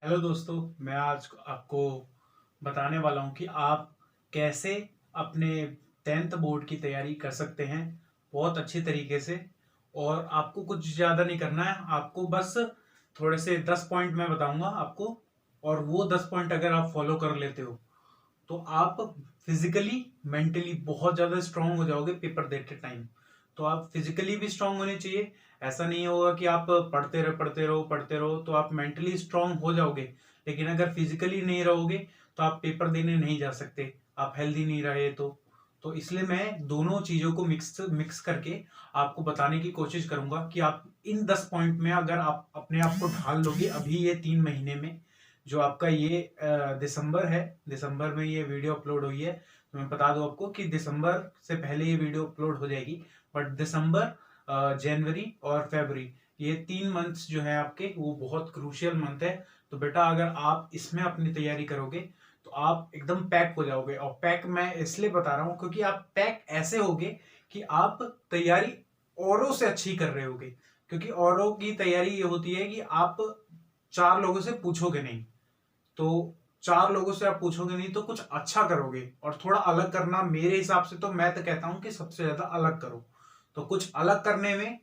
Hello दोस्तों, मैं आज आपको बताने वाला हूँ कि आप कैसे अपने 10th बोर्ड की तैयारी कर सकते हैं बहुत अच्छी तरीके से। और आपको कुछ ज़्यादा नहीं करना है, आपको बस थोड़े से 10 पॉइंट मैं बताऊंगा आपको। और वो 10 पॉइंट अगर आप फॉलो कर लेते हो तो आप फिजिकली मेंटली बहुत ज़्यादा स्ट्रांग हो जाओगे पेपर देते टाइम। तो आप फिजिकली भी स्ट्रांग होने चाहिए। ऐसा नहीं होगा कि आप पढ़ते रहो तो आप मेंटली स्ट्रांग हो जाओगे, लेकिन अगर फिजिकली नहीं रहोगे तो आप पेपर देने नहीं जा सकते, आप हेल्दी नहीं रहे तो इसलिए मैं दोनों चीजों को मिक्स मिक्स करके आपको बताने की कोशिश करूंगा कि आप इन 10 पॉइंट में अगर आप अपने आप को ढाल लोगे अभी ये 3 महीने में, जो आपका ये दिसंबर है, दिसंबर में ये वीडियो अपलोड हुई है। तो मैं बता दूं आपको कि दिसंबर से पहले ये वीडियो अपलोड हो जाएगी, बट दिसंबर, जनवरी और फरवरी, ये 3 मंथ्स जो है आपके वो बहुत क्रूशियल मंथ है। तो बेटा अगर आप इसमें अपनी तैयारी करोगे तो आप एकदम पैक हो जाओगे। और पैक मैं इसलिए बता रहा हूँ क्योंकि आप पैक ऐसे होगे कि आप तैयारी औरों से अच्छी कर रहे होगे। क्योंकि औरों की तैयारी ये होती है कि आप 4 लोगों से पूछोगे नहीं, तो 4 लोगों से आप पूछोगे नहीं तो कुछ अच्छा करोगे। और थोड़ा अलग करना, मेरे हिसाब से तो मैं तो कहता हूं कि सबसे ज्यादा अलग करो। तो कुछ अलग करने में,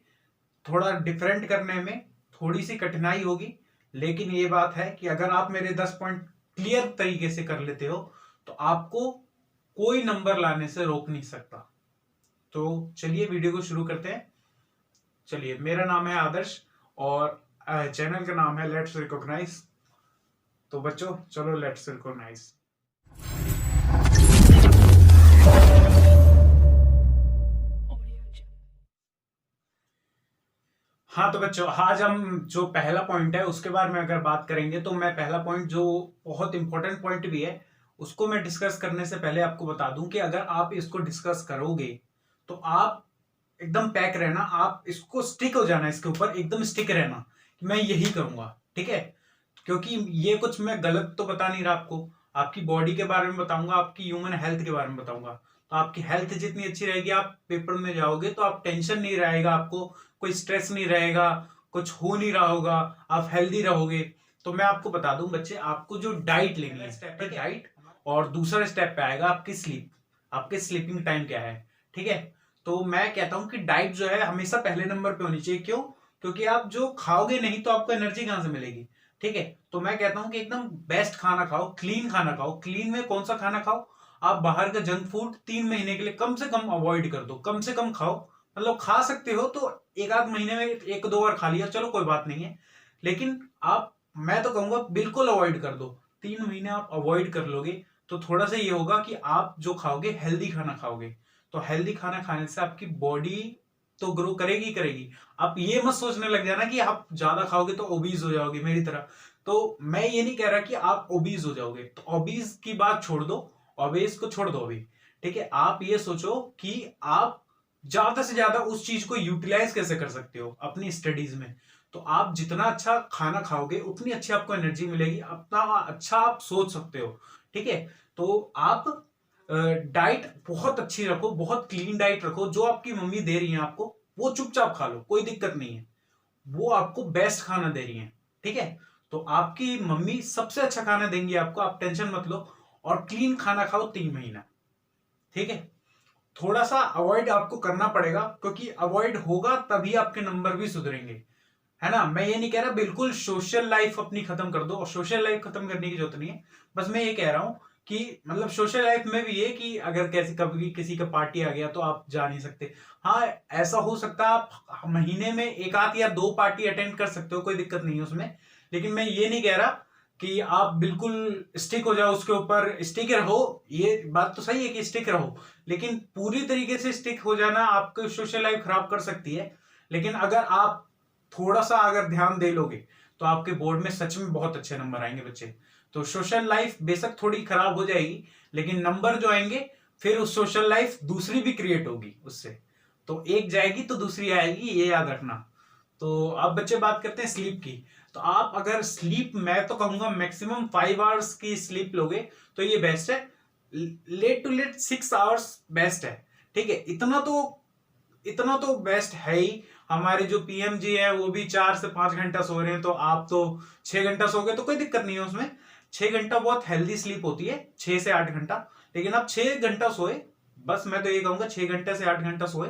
थोड़ा डिफरेंट करने में थोड़ी सी कठिनाई होगी, लेकिन ये बात है कि अगर आप मेरे 10 पॉइंट क्लियर तरीके से कर लेते हो तो आपको कोई नंबर लाने से रोक नहीं सकता। तो चलिए वीडियो को शुरू करते हैं। चलिए, मेरा नाम है आदर्श और चैनल का नाम है लेट्स रिकॉग्नाइज। तो बच्चों चलो लेट्स रिकॉग्नाइज। हाँ तो बच्चों, आज हम जो पहला पॉइंट है उसके बारे में अगर बात करेंगे तो मैं पहला पॉइंट जो बहुत इंपॉर्टेंट पॉइंट भी है उसको मैं डिस्कस करने से पहले आपको बता दूं कि अगर आप इसको डिस्कस करोगे तो आप एकदम पैक रहना, आप इसको स्टिक हो जाना, इसके ऊपर एकदम स्टिक रहना कि मैं यही करूंगा, ठीक है। क्योंकि ये कुछ मैं गलत तो बता नहीं रहा आपको, आपकी बॉडी के बारे में बताऊंगा, आपकी ह्यूमन हेल्थ के बारे में बताऊंगा। तो आपकी हेल्थ जितनी अच्छी रहेगी आप पेपर में जाओगे तो आप टेंशन नहीं रहेगा, आपको कोई स्ट्रेस नहीं रहेगा, कुछ हो नहीं रहा होगा, आप हेल्दी रहोगे। तो मैं आपको बता दूं बच्चे, आपको जो डाइट लेनी है, स्टेप है डाइट। और दूसरा स्टेप पे आएगा आपकी स्लीप, आपके स्लीपिंग टाइम क्या है, ठीक है। तो मैं कहता हूं कि डाइट जो है हमेशा पहले नंबर पे होनी चाहिए। क्यों? क्योंकि आप जो खाओगे नहीं तो आपको एनर्जी कहां से मिलेगी, ठीक है। तो मैं कहता हूं कि एकदम बेस्ट खाना खाओ, क्लीन खाना खाओ। क्लीन में कौन सा खाना खाओ? आप बाहर का जंक फूड 3 महीने के लिए कम से कम अवॉइड कर दो, कम से कम खाओ। मतलब खा सकते हो तो एक आध महीने में 1-2 बार खा लिया, चलो कोई बात नहीं है। लेकिन आप, मैं तो कहूंगा बिल्कुल अवॉइड कर दो। 3 महीने आप अवॉइड कर लोगे तो थोड़ा सा ये होगा कि आप जो खाओगे हेल्दी खाना खाओगे। तो हेल्दी खाना खाने से आपकी बॉडी तो ग्रो करेगी करेगी। आप ये मत सोचने लग जाना कि आप ज्यादा खाओगे तो ओबीज हो जाओगे मेरी तरह। तो मैं ये नहीं कह रहा कि आप ओबीज हो जाओगे, तो ओबीज की बात छोड़ दो, ओबेस को छोड़ दो अभी, ठीक है। आप ये सोचो कि आप ज्यादा से ज्यादा उस चीज को यूटिलाइज कैसे कर सकते हो अपनी स्टडीज में। तो आप जितना अच्छा खाना खाओगे उतनी अच्छी आपको एनर्जी मिलेगी, अपना अच्छा आप सोच सकते हो, ठीक है। तो आप डाइट बहुत अच्छी रखो, बहुत क्लीन डाइट रखो। जो आपकी मम्मी दे रही है आपको वो चुपचाप खा लो, कोई दिक्कत नहीं है। वो आपको बेस्ट खाना दे रही है, ठीक है। तो आपकी मम्मी सबसे अच्छा खाना देंगी आपको, आप टेंशन मत लो। और क्लीन खाना खाओ 3 महीना, ठीक है। थोड़ा सा अवॉइड आपको करना पड़ेगा क्योंकि अवॉइड होगा तभी आपके नंबर भी सुधरेंगे, है ना। मैं ये नहीं कह रहा बिल्कुल सोशल लाइफ अपनी खत्म कर दो, और सोशल लाइफ खत्म करने की जरूरत नहीं है। बस मैं ये कह रहा हूं कि मतलब सोशल लाइफ में भी ये कि अगर कैसे कभी किसी का पार्टी आ गया तो आप जा नहीं सकते। हाँ, ऐसा हो सकता है आप महीने में एक आध या 2 पार्टी अटेंड कर सकते हो, कोई दिक्कत नहीं है उसमें। लेकिन मैं ये नहीं कह रहा कि आप बिल्कुल स्टिक हो जाओ उसके ऊपर, स्टिक रहो। ये बात तो सही है कि स्टिक रहो, लेकिन पूरी तरीके से स्टिक हो जाना आपकी सोशल लाइफ खराब कर सकती है। लेकिन अगर आप थोड़ा सा अगर ध्यान दे लोगे तो आपके बोर्ड में सच में बहुत अच्छे नंबर आएंगे बच्चे। तो सोशल लाइफ बेशक थोड़ी खराब हो जाएगी, लेकिन नंबर जो आएंगे फिर उस सोशल लाइफ दूसरी भी क्रिएट होगी उससे। तो एक जाएगी तो दूसरी आएगी, ये याद रखना। तो अब बच्चे बात करते हैं स्लीप की। तो आप अगर स्लीप, मैं तो कहूंगा मैक्सिमम 5 आवर्स की स्लीप लोगे तो ये बेस्ट है। Late to late 6 hours best है, ठीक है। इतना तो बेस्ट है ही। हमारे जो पीएमजी है वो भी 4 से 5 घंटा सो रहे हैं, तो आप तो 6 घंटा सो गए, तो कोई दिक्कत नहीं है उसमें। 6 घंटा बहुत हेल्दी स्लीप होती है, 6 से 8 घंटा। लेकिन आप 6 घंटा सोए, बस मैं तो ये कहूंगा 6 घंटे से 8 घंटा सोए।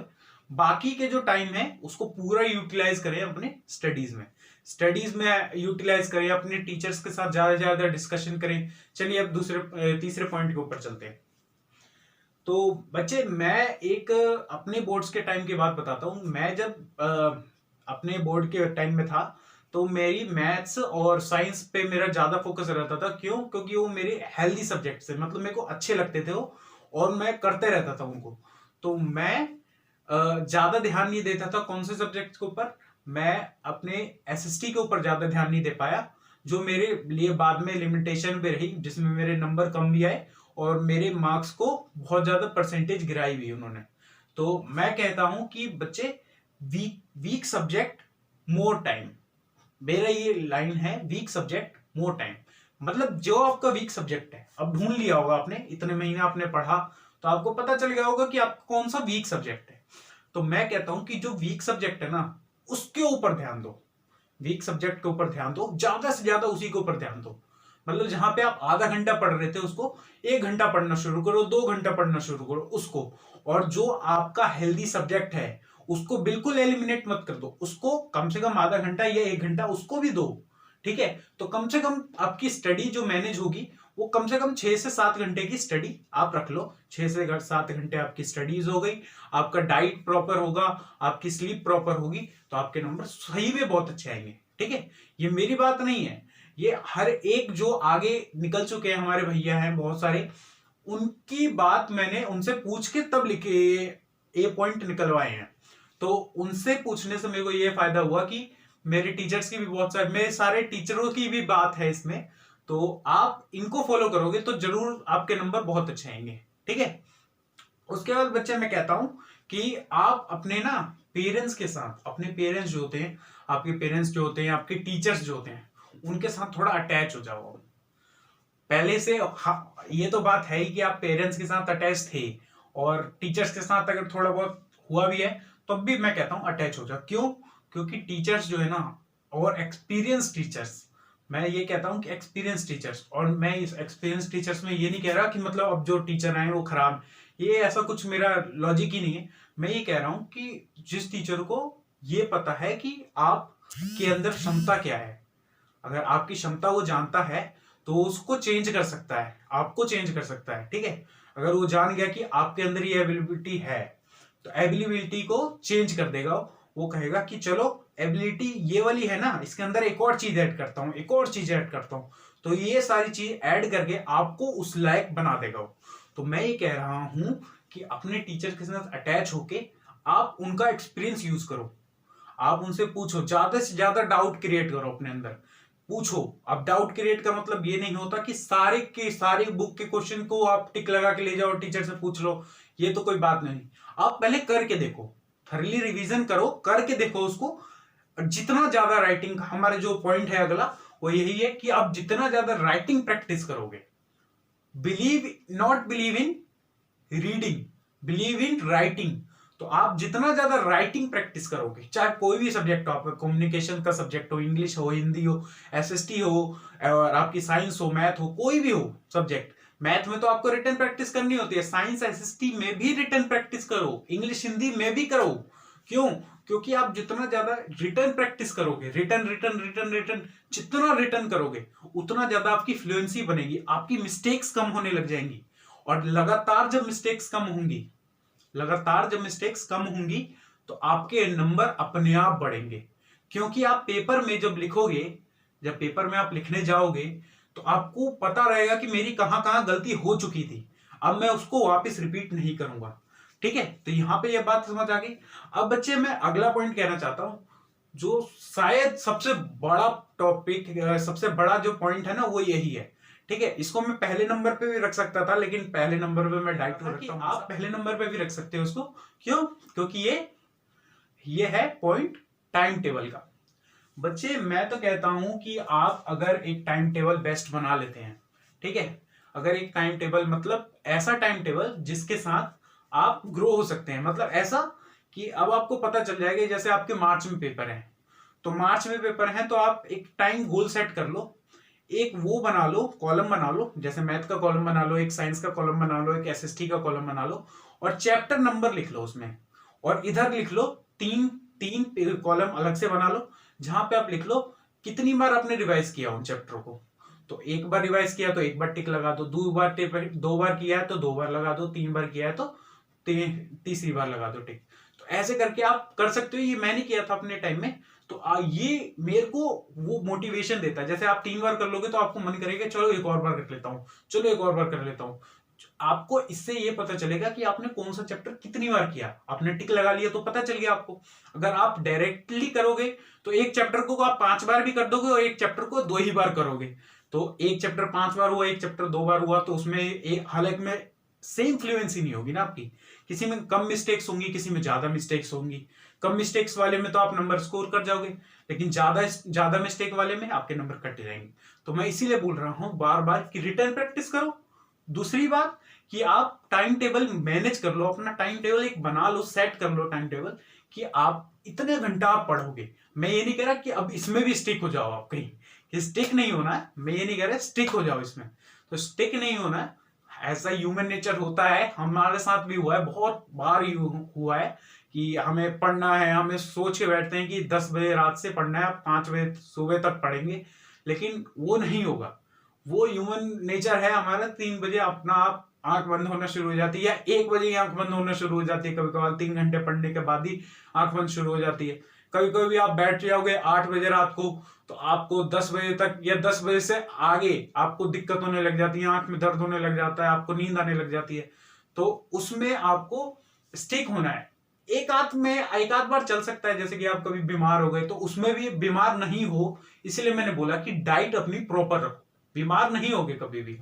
बाकी के जो टाइम है उसको पूरा यूटिलाइज करें अपने स्टडीज में, स्टडीज में यूटिलाइज करें, अपने टीचर्स के साथ ज्यादा से ज्यादा डिस्कशन करें। चलिए अब तीसरे पॉइंट के ऊपर चलते हैं। तो बच्चे, मैं एक अपने बोर्ड्स के टाइम की बात बताता हूँ। मैं जब अपने बोर्ड के टाइम में था, तो मेरी मैथ्स और साइंस पे मेरा ज्यादा फोकस रहता था। क्यों? क्योंकि वो मेरे हेल्दी सब्जेक्ट्स थे, मतलब मेरे को अच्छे लगते थे वो, और मैं करते रहता था उनको। तो मैं ज्यादा ध्यान नहीं देता था कौन से सब्जेक्ट के ऊपर, मैं अपने एसएसटी के ऊपर ज्यादा ध्यान नहीं दे पाया, जो मेरे लिए बाद में लिमिटेशन भी रही, जिसमें मेरे नंबर कम भी आए और मेरे मार्क्स को बहुत ज्यादा परसेंटेज गिराई हुई उन्होंने। तो मैं कहता हूं कि बच्चे, वीक सब्जेक्ट मोर टाइम, मेरा ये लाइन है, वीक सब्जेक्ट मोर टाइम। मतलब जो आपका वीक सब्जेक्ट है, अब ढूंढ लिया होगा आपने, इतने महीने आपने पढ़ा तो आपको पता चल गया होगा कि आपका कौन सा वीक सब्जेक्ट है। तो मैं कहता हूं कि जो वीक सब्जेक्ट है ना, उसके ऊपर ध्यान दो, वीक सब्जेक्ट के ऊपर ध्यान दो, ज्यादा से ज्यादा उसी के ऊपर ध्यान दो। मतलब जहां पे आप आधा घंटा पढ़ रहे थे उसको 1 घंटा पढ़ना शुरू करो, 2 घंटा पढ़ना शुरू करो उसको। और जो आपका हेल्दी सब्जेक्ट है उसको बिल्कुल एलिमिनेट मत कर दो, उसको कम से कम आधा घंटा या 1 घंटा उसको भी दो। ठीक है? तो कम से कम आपकी स्टडी जो मैनेज होगी वो कम से कम 6 से 7 घंटे की स्टडी आप रख लो। 6 से 7 घंटे आपकी स्टडीज हो गई, आपका डाइट प्रॉपर होगा, आपकी स्लीप प्रॉपर होगी, तो आपके नंबर सही में बहुत अच्छे आएंगे। ठीक है? ये मेरी बात नहीं है, ये हर एक जो आगे निकल चुके हैं हमारे भैया हैं बहुत सारे, उनकी बात मैंने उनसे पूछ के तब लिखे, ये पॉइंट निकलवाए हैं। तो उनसे पूछने से मेरे को ये फायदा हुआ कि मेरे टीचर्स की भी बहुत सारे, मेरे सारे टीचरों की भी बात है इसमें। तो आप इनको फॉलो करोगे तो जरूर आपके नंबर बहुत अच्छे आएंगे। ठीक है? उसके बाद बच्चे, मैं कहता हूं कि आप अपने ना पेरेंट्स के साथ, अपने पेरेंट्स जो होते हैं, आपके पेरेंट्स जो होते हैं, आपके टीचर्स जो होते हैं, उनके साथ थोड़ा अटैच हो जाओ पहले से। ये तो बात है ही कि आप पेरेंट्स के साथ अटैच थे, और टीचर्स के साथ अगर थोड़ा बहुत हुआ भी है तो भी मैं कहता हूं अटैच हो जाओ। क्यों? क्योंकि टीचर्स जो है ना, और एक्सपीरियंस टीचर्स, मैं ये कहता हूं कि एक्सपीरियंस टीचर्स, और मैं इस एक्सपीरियंस मतलब ये नहीं कह रहा कि मतलब अब जो टीचर आए वो खराब, ये ऐसा कुछ मेरा लॉजिक ही नहीं है। मैं ये कह रहा हूं कि जिस टीचर को ये पता है कि आप के अंदर क्षमता क्या है, अगर आपकी क्षमता वो जानता है तो उसको चेंज कर सकता है, आपको चेंज कर सकता है। ठीक है? अगर वो जान गया कि आपके अंदर ये एबिलिटी है, तो एबिलिटी को चेंज कर देगा। वो कहेगा कि चलो एबिलिटी ये वाली है ना, इसके अंदर एक और चीज ऐड करता हूं, एक और चीज ऐड करता हूं, तो ये सारी चीज ऐड करके आपको उस लायक बना देगा। तो मैं ये कह रहा हूं कि अपने टीचर के साथ अटैच होके आप उनका एक्सपीरियंस यूज करो, आप उनसे पूछो, ज्यादा से ज्यादा डाउट क्रिएट करो अपने अंदर, पूछो। अब डाउट क्रिएट का मतलब ये नहीं होता कि सारे के सारे बुक के क्वेश्चन को आप टिक लगा के ले जाओ टीचर से पूछ लो, ये तो कोई बात नहीं। आप पहले करके देखो, थर्ली रिवीजन करो, करके देखो उसको। जितना ज्यादा राइटिंग, हमारे जो पॉइंट है अगला वो यही है कि आप जितना ज्यादा राइटिंग प्रैक्टिस करोगे, believe not believe in reading, believe in writing, तो आप जितना ज्यादा राइटिंग प्रैक्टिस करोगे, चाहे कोई भी सब्जेक्ट हो, आपका कम्युनिकेशन का सब्जेक्ट हो, इंग्लिश हो, हिंदी हो, एसएसटी हो, और आपकी साइंस हो, मैथ हो, कोई भी हो सब्जेक्ट। मैथ में तो आपको रिटन प्रैक्टिस करनी होती है, साइंस एसएसटी में भी रिटन प्रैक्टिस करो, इंग्लिश हिंदी में भी करो। क्यों? क्योंकि आप जितना ज्यादा रिटन प्रैक्टिस करोगे, रिटन रिटन रिटन रिटन, जितना रिटन करोगे उतना ज्यादा आपकी फ्लुएंसी बनेगी, आपकी मिस्टेक्स कम होने लग जाएंगी। और लगातार जब मिस्टेक्स कम होंगी, लगातार जब मिस्टेक्स कम होंगी, तो आपके नंबर अपने आप बढ़ेंगे। क्योंकि आप पेपर में जब लिखोगे, जब पेपर में आप लिखने जाओगे, तो आपको पता रहेगा कि मेरी कहां कहां गलती हो चुकी थी, अब मैं उसको वापस रिपीट नहीं करूंगा। ठीक है? तो यहां पे ये बात समझ आ गई। अब बच्चे, मैं अगला पॉइंट कहना चाहता हूं, जो शायद सबसे बड़ा टॉपिक, सबसे बड़ा जो पॉइंट है ना, वो यही है। ठीक है? इसको मैं पहले नंबर पे भी रख सकता था, लेकिन पहले नंबर पे मैं डाइट रखता हूं, आप पहले नंबर पे भी रख सकते हो उसको। क्यों? क्योंकि ये है पॉइंट टाइम टेबल का। बच्चे, मैं तो कहता हूं कि आप अगर एक टाइम टेबल बेस्ट बना लेते हैं, ठीक है, अगर एक टाइम टेबल, मतलब ऐसा टाइम टेबल जिसके साथ आप ग्रो हो सकते हैं, मतलब ऐसा कि अब आपको पता चल जाएगा, जैसे आपके मार्च में पेपर है, तो मार्च में पेपर है तो आप एक टाइम गोल सेट कर लो, एक वो बना लो, कॉलम बना लो, जैसे मैथ का कॉलम बना लो, एक साइंस का कॉलम बना लो, एक एसएसटी का कॉलम बना लो, और चैप्टर नंबर लिख लो उसमें, और इधर लिख लो तीन तीन कॉलम अलग से बना लो, जहां पे आप लिख लो कितनी बार आपने रिवाइज किया उन चैप्टर को। तो एक बार रिवाइज किया तो एक बार टिक लगा दो, दो बार किया है तो दो बार लगा दो, तीन बार किया है तो तीसरी बार लगा दो टिक। तो ऐसे करके आप कर सकते हो, ये मैंने किया था अपने टाइम में। तो ये मेरे को वो मोटिवेशन देता है, जैसे आप 3 बार कर लोगे तो आपको मन करेगा चलो एक और बार कर लेता हूँ, चलो एक और बार कर लेता हूँ। आपको इससे ये पता चलेगा कि आपने कौन सा चैप्टर कितनी बार किया, आपने टिक लगा लिया तो पता चल गया आपको। अगर आप डायरेक्टली करोगे तो एक चैप्टर को आप 5 बार भी कर दोगे और एक चैप्टर को 2 ही बार करोगे, तो एक चैप्टर 5 बार हुआ, एक चैप्टर 2 बार हुआ, तो उसमें एक हालांकि में सेम फ्लुएंसी नहीं होगी ना आपकी, किसी में कम मिस्टेक्स होंगी, किसी में ज्यादा मिस्टेक्स होंगी। कम मिस्टेक्स वाले में तो आप नंबर स्कोर कर जाओगे, लेकिन ज्यादा मिस्टेक वाले में आपके नंबर कट जाएंगे। तो मैं इसीलिए बोल रहा हूं बार बार कि रिटर्न प्रैक्टिस करो। दूसरी बात कि आप टाइम टेबल मैनेज कर लो, अपना टाइम टेबल एक बना लो, सेट कर लो टाइम टेबल कि आप इतने घंटा आप पढ़ोगे। मैं ये नहीं कह रहा कि अब इसमें भी स्टिक हो जाओ आप कहीं, स्टिक नहीं होना है, मैं ये नहीं कह रहा स्टिक हो जाओ इसमें, तो स्टिक नहीं होना है। ऐसा ह्यूमन नेचर होता है, हमारे साथ भी हुआ है, बहुत बार हुआ है कि हमें पढ़ना है, हमें सोच के बैठते हैं कि 10 बजे रात से पढ़ना है, 5 बजे सुबह तक पढ़ेंगे, लेकिन वो नहीं होगा। वो ह्यूमन नेचर है हमारा, 3 बजे अपना आप आंख बंद होना शुरू हो जाती है, या 1 बजे ही आंख बंद होना शुरू हो जाती है, कभी कभार 3 घंटे पढ़ने के बाद ही आंख बंद शुरू हो जाती है। कभी कभी आप बैठ जाओगे 8 बजे रात को, तो आपको 10 बजे तक या 10 बजे से आगे आपको दिक्कत होने लग जाती है, आंख में दर्द होने लग जाता है, आपको नींद आने लग जाती है। तो उसमें आपको स्टिक होना है। एक आध बार चल सकता है, जैसे कि आप कभी बीमार हो गए, तो उसमें भी बीमार नहीं हो, इसलिए मैंने बोला कि डाइट अपनी प्रॉपर रखो, बीमार नहीं होगे कभी भी।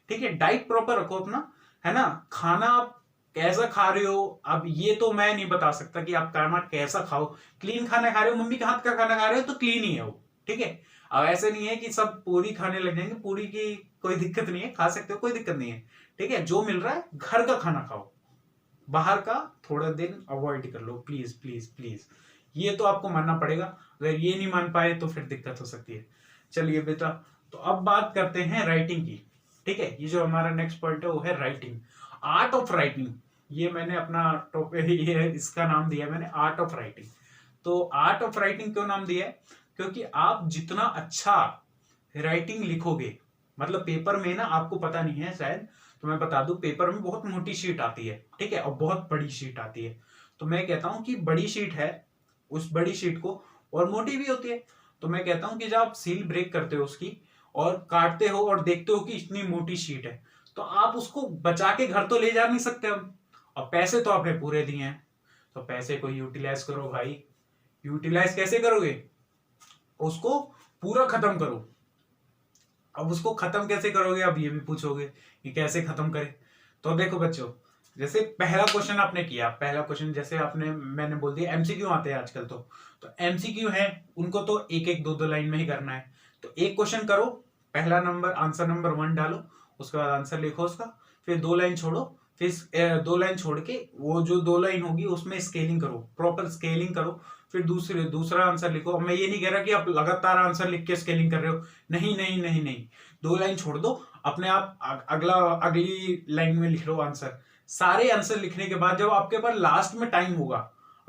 ठीक है, डाइट प्रॉपर रखो अपना, है ना। खाना आप कैसा खा रहे हो, अब ये तो मैं नहीं बता सकता कि आप खाना कैसा खाओ। क्लीन खाना खा रहे हो, मम्मी के हाथ का खाना खा रहे हो तो क्लीन ही है वो, ठीक है। अब ऐसे नहीं है कि सब पूरी खाने लग जाएंगे, पूरी की कोई दिक्कत नहीं है, खा सकते हो, कोई दिक्कत नहीं है, ठीक है। जो मिल रहा है घर का खाना खाओ, बाहर का थोड़ा दिन अवॉइड कर लो, प्लीज प्लीज प्लीज। ये तो आपको मानना पड़ेगा, अगर ये नहीं मान पाए तो फिर दिक्कत हो सकती है। चलिए बेटा, तो अब बात करते हैं राइटिंग की, ठीक है। ये जो हमारा नेक्स्ट पॉइंट है वो है राइटिंग, आर्ट ऑफ राइटिंग। ये मैंने अपना टॉपिक, ये इसका नाम दिया मैंने आर्ट ऑफ राइटिंग। तो आर्ट ऑफ राइटिंग क्यों नाम दिया है, क्योंकि आप जितना अच्छा राइटिंग लिखोगे, मतलब पेपर में ना, आपको पता नहीं है शायद, तो मैं बता दूं, पेपर में बहुत मोटी शीट आती है, ठीक है, और बहुत बड़ी शीट आती है। तो मैं कहता हूं कि बड़ी शीट है, उस बड़ी शीट को, और मोटी भी होती है, तो मैं कहता हूं कि जब आप सील ब्रेक करते हो उसकी और काटते हो और देखते हो कि इतनी मोटी शीट है, तो आप उसको बचा के घर तो ले जा नहीं सकते हम, और पैसे तो आपने पूरे दिए हैं, तो पैसे को यूटिलाइज करो भाई। यूटिलाइज कैसे करोगे, उसको पूरा खत्म करो। अब उसको खत्म कैसे करोगे, अब ये भी पूछोगे कि कैसे खत्म करें। तो देखो बच्चों, जैसे पहला क्वेश्चन आपने किया, पहला क्वेश्चन जैसे आपने, मैंने बोल दिया एमसीक्यू आते हैं आजकल, तो एमसीक्यू है, उनको तो एक एक दो दो लाइन में ही करना है। तो एक क्वेश्चन करो, पहला नंबर आंसर नंबर 1 डालो, उसके बाद आंसर लिखो उसका, फिर 2 लाइन छोड़ो, फिर 2 लाइन छोड़ के वो जो 2 लाइन होगी उसमें स्केलिंग करो, प्रॉपर स्केलिंग करो, फिर दूसरा आंसर लिखो। मैं ये नहीं कह रहा कि आप लगातार आंसर लिख के स्केलिंग कर रहे हो, नहीं नहीं नहीं नहीं, 2 लाइन छोड़ दो, अपने आप अगली लाइन में लिख लो आंसर। सारे आंसर लिखने के बाद जब आपके पास लास्ट में टाइम होगा,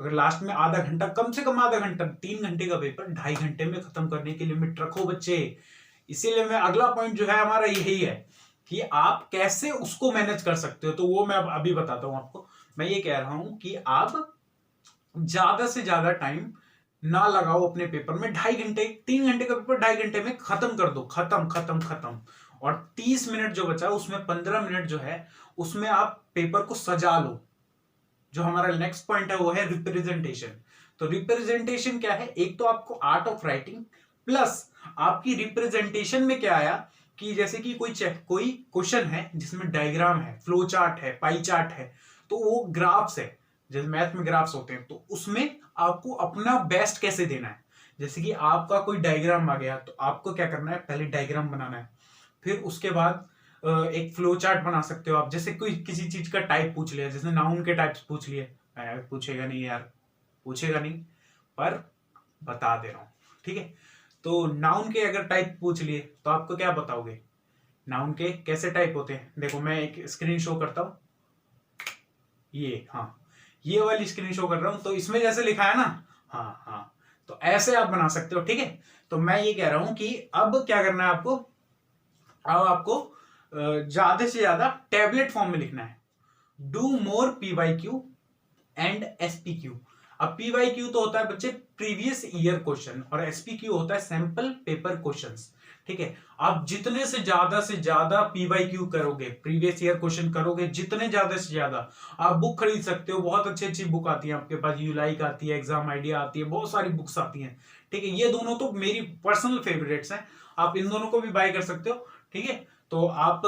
अगर लास्ट में आधा घंटा, कम से कम आधा घंटा, 3 घंटे का पेपर 2.5 घंटे में खत्म करने की लिमिट रखो बच्चे। इसीलिए मैं अगला पॉइंट जो है हमारा यही है कि आप कैसे उसको मैनेज कर सकते हो, तो वो मैं अभी बताता हूं आपको। मैं ये कह रहा हूं कि आप ज्यादा से ज्यादा टाइम ना लगाओ अपने पेपर में, 2.5 घंटे, 3 घंटे का पेपर 2.5 घंटे में खत्म कर दो, खत्म खत्म खत्म। और 30 मिनट जो बचा उसमें 15 मिनट जो है उसमें आप पेपर को सजा लो। जो हमारा नेक्स्ट पॉइंट है वो है रिप्रेजेंटेशन। तो रिप्रेजेंटेशन क्या है, एक तो आपको आर्ट ऑफ राइटिंग प्लस आपकी रिप्रेजेंटेशन में क्या आया कि जैसे कि कोई क्वेश्चन है जिसमें डायग्राम है, फ्लो चार्ट है, पाई चार्ट है, तो वो ग्राफ्स है, जैसे मैथ में ग्राफ्स होते हैं, तो उसमें आपको अपना बेस्ट कैसे देना है। जैसे कि आपका कोई डायग्राम आ गया तो आपको क्या करना है, पहले डायग्राम बनाना है, फिर उसके बाद एक फ्लो चार्ट बना सकते हो आप। जैसे कोई किसी चीज का टाइप पूछ लिया, जैसे नाउन के टाइप्स पूछ लिए, पूछेगा नहीं यार, पूछेगा नहीं, पर बता दे रहा हूं, ठीक है। तो नाउन के अगर टाइप पूछ लिए तो आपको क्या बताओगे, नाउन के कैसे टाइप होते हैं? देखो मैं एक स्क्रीन शो करता हूं, ये, हाँ, ये वाली स्क्रीन शो कर रहा हूं, तो इसमें जैसे लिखा है ना, हाँ हाँ, तो ऐसे आप बना सकते हो, ठीक है। तो मैं ये कह रहा हूं कि अब क्या करना है आपको, अब आपको ज्यादा से ज्यादा टैबलेट फॉर्म में लिखना है। Do more PYQ and SPQ। अब PYQ तो होता है बच्चे प्रीवियस ईयर क्वेश्चन, और SPQ होता है सैंपल पेपर क्वेश्चंस, ठीक है। आप जितने से ज्यादा PYQ करोगे, प्रीवियस ईयर क्वेश्चन करोगे, जितने ज्यादा से ज्यादा, आप बुक खरीद सकते हो, बहुत अच्छी अच्छी बुक आती है आपके पास, यूलाइक आती है, एग्जाम आइडिया आती है, बहुत सारी बुक्स आती हैं, ठीक है। ये दोनों तो मेरी पर्सनल फेवरेट्स हैं, आप इन दोनों को भी बाय कर सकते हो, ठीक है। तो आप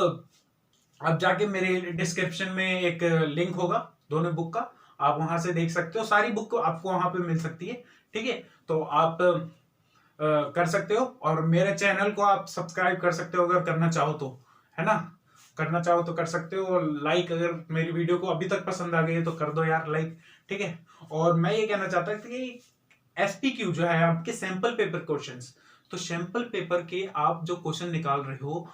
अब जाके मेरे डिस्क्रिप्शन में एक लिंक होगा दोनों बुक का, आप वहां से देख सकते हो, सारी बुक आपको वहां पे मिल सकती है, ठीक है। तो आप कर सकते हो, और मेरे चैनल को आप सब्सक्राइब कर सकते हो अगर करना चाहो तो, है ना, करना चाहो तो कर सकते हो। और लाइक, अगर मेरी वीडियो को अभी तक पसंद आ गई है तो कर दो यार लाइक, ठीक है। और मैं ये कहना चाहता था कि SPQ जो है आपके सैंपल पेपर क्वेश्चंस, तो सैंपल पेपर के आप जो क्वेश्चन निकाल रहे हो,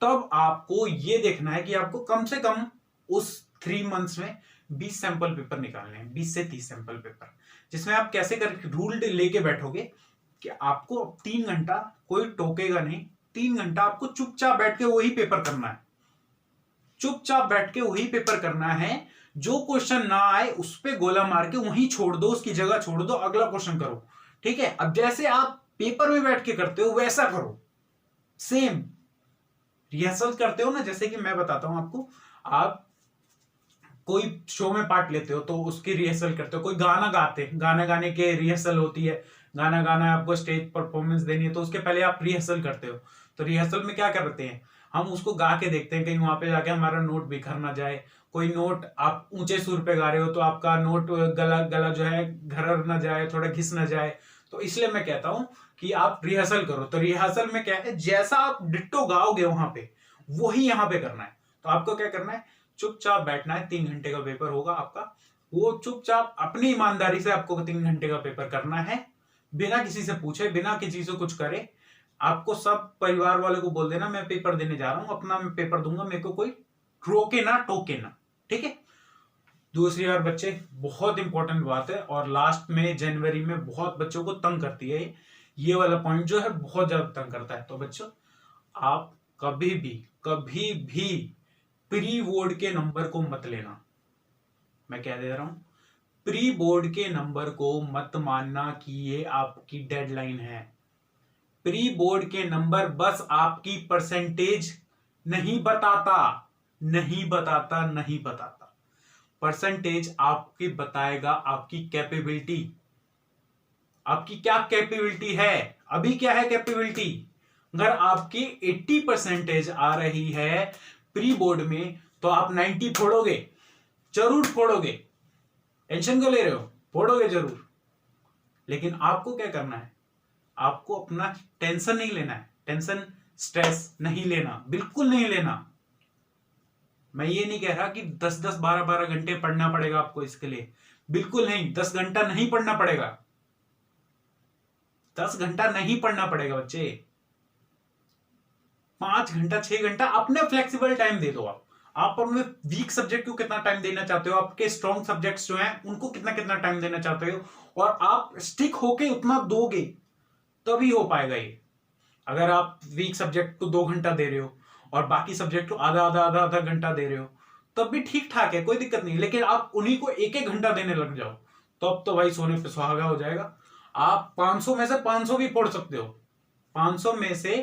तब आपको ये देखना है कि आपको कम से कम उस 3 मंथ्स में 20 सैंपल पेपर निकालने हैं, 20 से 30 सैंपल पेपर, जिसमें आप कैसे कर रूल लेके बैठोगे कि आपको 3 घंटा कोई टोकेगा नहीं, 3 घंटा आपको चुपचाप बैठ के वही पेपर करना है, चुपचाप बैठ के वही पेपर करना है। जो क्वेश्चन ना आए उस पे गोला मार के वहीं छोड़ दो, उसकी जगह छोड़ दो, अगला क्वेश्चन करो, ठीक है। अब जैसे आप पेपर में बैठ के करते हो वैसा करो, सेम रिहर्सल करते हो ना, जैसे कि मैं बताता हूं आपको, आप कोई शो में पार्ट लेते हो तो उसकी रिहर्सल करते हो, कोई गाना गाते, गाना गाने के रिहर्सल होती है, गाना गाना है आपको, स्टेज परफॉर्मेंस देनी है, तो उसके पहले आप रिहर्सल करते हो। तो रिहर्सल में क्या करते हैं, हम उसको गा के देखते हैं, कहीं वहां पे जाके हमारा नोट बिखर ना जाए, कोई नोट आप ऊंचे सुर पे गा रहे हो तो आपका नोट गला गला जो है घरर ना जाए, थोड़ा घिस ना जाए। तो इसलिए मैं कहता हूं कि आप रिहर्सल करो। तो रिहर्सल में क्या है, जैसा आप डिट्टो गाओगे वहां पे, वही यहां पे करना है। तो आपको क्या करना है, चुपचाप बैठना है, 3 घंटे का पेपर होगा आपका, वो चुपचाप अपनी ईमानदारी से आपको 3 घंटे का पेपर करना है, बिना किसी से पूछे, बिना किसी से कुछ करे। आपको सब परिवार वाले को बोल देना मैं पेपर देने जा रहा हूं, अपना मैं पेपर दूंगा, मेरे को कोई रोके ना टोके ना, ठीक है। दूसरी बार बच्चे, बहुत इंपॉर्टेंट बात है, और लास्ट में जनवरी में बहुत बच्चों को तंग करती है ये वाला पॉइंट जो है बहुत ज्यादा तंग करता है। तो बच्चों, आप कभी भी प्री बोर्ड के नंबर को मत लेना, मैं कह दे रहा हूं, प्री बोर्ड के नंबर को मत मानना कि ये आपकी डेडलाइन है। प्री बोर्ड के नंबर बस आपकी परसेंटेज नहीं बताता, नहीं बताता। परसेंटेज आपकी बताएगा आपकी कैपेबिलिटी, आपकी क्या कैपेबिलिटी है, अभी क्या है कैपेबिलिटी। अगर आपकी 80% आ रही है प्री बोर्ड में, तो आप 90 फोड़ोगे, जरूर फोड़ोगे, टेंशन क्यों ले रहे हो, फोड़ोगे जरूर। लेकिन आपको क्या करना है, आपको अपना टेंशन नहीं लेना है, टेंशन स्ट्रेस नहीं लेना, बिल्कुल नहीं लेना। मैं ये नहीं कह रहा कि 10-10 12-12 घंटे पढ़ना पड़ेगा आपको इसके लिए, बिल्कुल नहीं। 10 घंटा नहीं पढ़ना पड़ेगा, 10 घंटा नहीं पढ़ना पड़ेगा बच्चे, 5 घंटा 6 घंटा अपने फ्लेक्सिबल टाइम दे दो। आप अपने वीक सब्जेक्ट को कितना टाइम देना चाहते हो, आपके स्ट्रॉन्ग सब्जेक्ट्स जो हैं उनको कितना कितना टाइम देना चाहते हो, और आप स्टिक होके उतना दोगे तभी हो पाएगा ये। अगर आप वीक सब्जेक्ट को 2 घंटा दे रहे हो और बाकी सब्जेक्ट को आधा घंटा दे रहे हो, तब भी ठीक ठाक है, कोई दिक्कत नहीं। लेकिन आप उन्हीं को 1-1 घंटा देने लग जाओ, तो अब तो भाई सोने पे सुहागा हो जाएगा। आप 500 में से 500 भी फोड़ सकते हो। 500 में से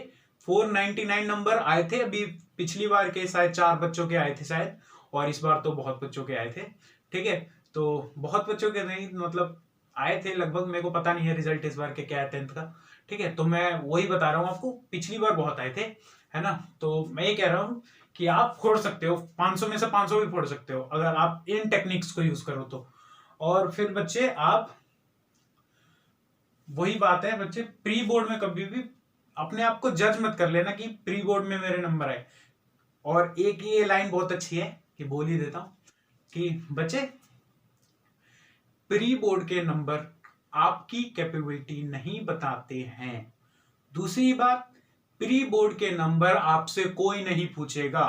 499 नंबर आए थे अभी पिछली बार के, शायद 4 बच्चों के आए थे शायद, और इस बार तो बहुत बच्चों के आए थे, ठीक है। तो बहुत बच्चों के नहीं, मतलब आए थे लगभग, मेरे को पता नहीं है रिजल्ट इस बार के क्या है 10th का, ठीक है। तो मैं वही बता रहा हूं आपको, पिछली बार बहुत आए थे, है ना। तो मैं ये कह रहा हूं कि आप फोड़ सकते हो, 500 में से 500 भी फोड़ सकते हो अगर आप इन टेक्निक्स को यूज करो तो। और फिर बच्चे, आप वही बात है बच्चे, प्री बोर्ड में कभी भी अपने आप को जज मत कर लेना कि प्री बोर्ड में मेरे नंबर आए। और एक ये लाइन बहुत अच्छी है कि बोल ही देता हूं कि बच्चे, प्री बोर्ड के नंबर आपकी कैपेबिलिटी नहीं बताते हैं। दूसरी बात, प्री बोर्ड के नंबर आपसे कोई नहीं पूछेगा,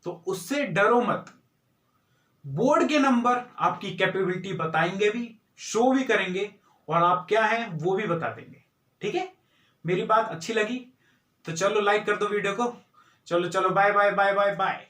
तो उससे डरो मत। बोर्ड के नंबर आपकी कैपेबिलिटी बताएंगे भी, शो भी करेंगे, और आप क्या हैं वो भी बता देंगे। ठीक है, मेरी बात अच्छी लगी तो चलो लाइक कर दो वीडियो को। चलो चलो, bye bye bye bye bye.